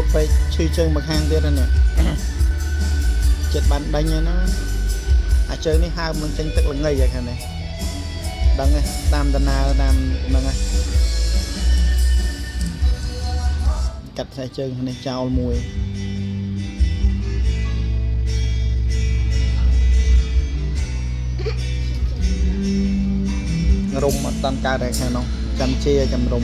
ดไปชื่อเชิงบางห้างเดียวนั่นเนี่ยเจ็ดบันดังเนี่ยนะเจอนี่ห้ามันจังตึกละไงอย่างนี้ดังไงตามตนาตามนั่งไงกัดใส่เชิงในเจ้ามวยรมตามการอะไรแค่น้องจำเชียจำรม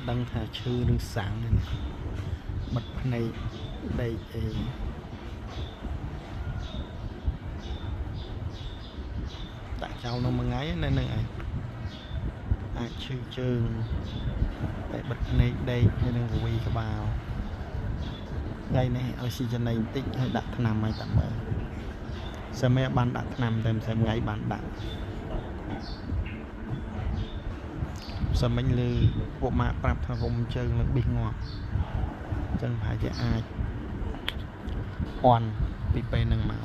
ดังถ่าชื่อหรือสังนี่บัดในได้แต่เจ้าน้องมังไงนั่นนึงชื่อเชิงแต่บัดในได้นั่นนึงวีกระบาลไงเนี่ยเอาสิจะในติ๊กให้ดักนำไม่ตัดมือสมัยบันดักนำเต็มสมัยบันดักสมัยลือพวกมาปรับทางผมเชิงหรือบิงงอจังผายจะอายอ่อนปีไปหนึ่งเมา